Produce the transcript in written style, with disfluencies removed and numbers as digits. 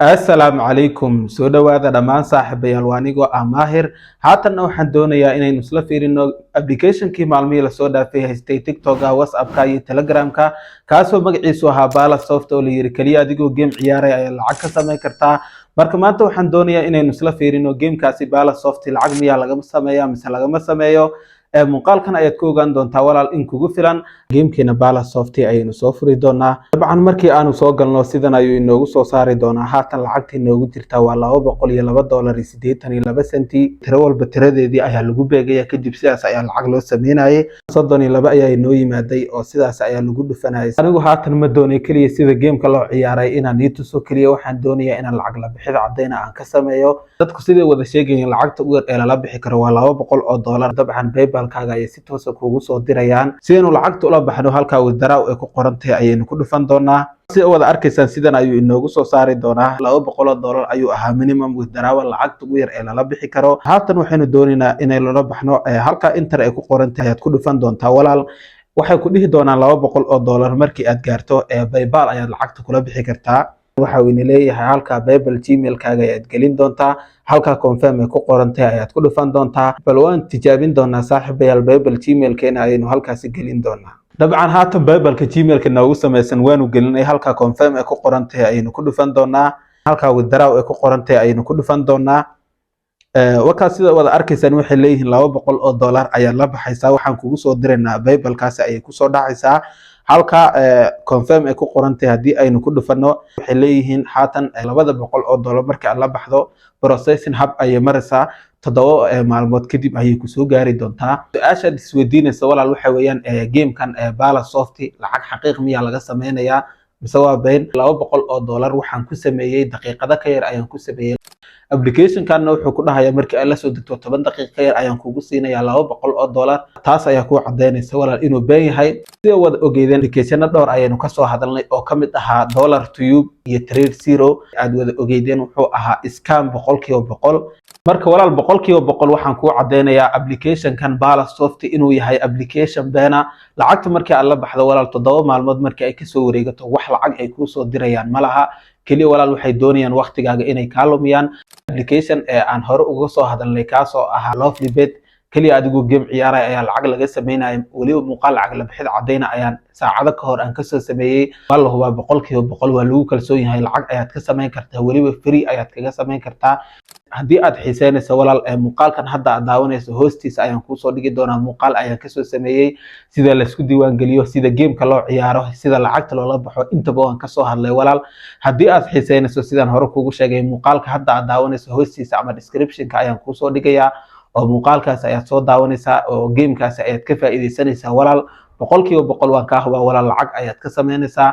Assalaamu calaykum soo dhawaada dhammaan saaxiibayaal waa anigoo ah Maahir haatanna waxaan doonayaa inaynu isla fiirino applicationkii maalmihii lasoo dhaafay haystay TikTok-ga, WhatsApp-ka iyo Telegram-ka kaasoo magaciisu ahaa Bala Soft oo la yiri kaliya adigoo game ciyaaray ayaa lacag ka samayn kartaa. Marka maanta waxaan doonayaa inaynu isla fiirino gamekaasi Bala Soft lacag miyaa laga sameeyaa mise lagama sameeyo. muuqaalkan ayaad ku ogaan doontaa walaal in kugu filan gamekeena Bala Soft ayaynu soo furi doonaa. Dabcan markii aanu soo galno sidan ayuu inoogu soo saari doonaa. Haatan lacagta inoogu jirta waa $202.82 tiro walba tiradeedii ayaa lagu beegaya kadib sidaas ayaa lacag loo sameynayay 32 ayaa inoo yimaaday oo sidaas ayaa lagu dhufanayay. Anigu haatan ma doonay kaliya sida gameka loo ciyaaray inaan ii tuso kaliya waxaan doonayaa inaan lacag la bixid cadeyna aan ka sameeyo. Dadku sidii wada sheegayeen lacagta ugu yar ee la bixi karo waa $200. Dabcan PayPal-kaaga ay si toos ah kugu soo dirayaan sidoo lacagta ula baxno halka withdraw ay ku qoran tahay ayaynu ku dhufan doonaa. Si wada arkaysaan sidan ayuu inoogu soo saari doonaa $200 ayuu ahaa minimum withdraw lacagta ugu yar ee la bixi karo. Haatan waxaynu doonaynaa inay la baxno halka enter ay ku qoran tahay aad ku dhufan doontaa walaal. waxay ku dhihi doonaan $200 markii aad gaarto PayPal ayaad lacagta kula bixi kartaa. waxa uu leeyahay halka PayPal Gmail-kaaga ayaad gelin doontaa halka confirm ay ku qoran tahay ayaad ku dhufan doontaa. bal waan tijaabin doonaa saaxiibayaal PayPal Gmail-keena ayaynu halkaasi gelin doonaa. dabcan haatan PayPal-ka Gmail-ka noogu samaysan waanu gelinay halka confirm ay ku qoran tahay ayaynu ku dhufan doonaa halka withdraw ay ku qoran tahay ayaynu ku dhufan doonaa. waka sida wada arkaysaan waxay leeyihiin $200 ayaa la baxaysaa. waxaan kugu soo diraynaa PayPal-kaasi ayay ku soo dhacaysaa halka confirm ay ku qoran tahay hadii aynu ku dhufano waxay leeyihiin haatan $200 marka aad la baxdo processing hub ayay maraysaa 7 maalmood kadib ayay ku soo gaari doontaa. su'aasha isweydiinaysa walaal waxa weeyaan gamekan Bala Soft lacag xaqiiq miyaa laga sameynayaa mise waa been. $200 waxaan ku sameeyay daqiiqado ka yar ayaan ku sameeyay. application-kan wuxuu ku dhahayaa markii aad la soo degto 10 daqiiqo ka yar ayaan kugu siinayaa $200. taas ayaa ku cadeynaysa walaal inuu been yahay. sida wada ogeydeen application dhowr ayaynu ka soo hadalnay oo kamid ahaa $2 iyo Trade Zero aad wada ogeydeen wuxuu ahaa scam 100%. marka walaal 100% waxaan ku cadeynayaa application-kan Bala Soft inuu yahay application beena. lacagta markii aad la baxdo walaal 7 maalmood markii ay ka soo wareegato wax lacag ay ku soo dirayaan malaha. kaliya walaal waxay doonayaan waqtigaaga inay ka lumiyaan. application aan hore uga soo hadalnay kaasoo ahaa Lovely Bet kaliya adigu game ciyaaray ayaa lacag laga sameynayay waliba muuqaal lacag la bixid cadeyna ayaan saacado ka hor aan ka soo sameeyay. wallahi waa 100% waa lagu kalsoon yahay lacag ayaad ka sameyn kartaa waliba free ayaad kaga sameyn kartaa. haddii aad xiiseynayso walaal muuqaalkan hadda aad daawanayso hoostiisa ayaan ku soo dhigi doonaa muuqaal ayaan ka soo sameeyay sida la isku diiwaan geliyo sida gameka loo ciyaaro sida lacagta loola baxo intaba waan ka soo hadlay walaal. haddii aad xiiseynayso sidaan hore kugu sheegay muuqaalka hadda aad daawanayso hoostiisa ama description-ka ayaan ku soo dhigayaa oo muuqaalkaas ayaad soo daawanaysaa oo gamekaas ayaad ka faa'iideysanaysaa walaal. 100% waan ka hubaa walaal lacag ayaad ka sameynaysaa.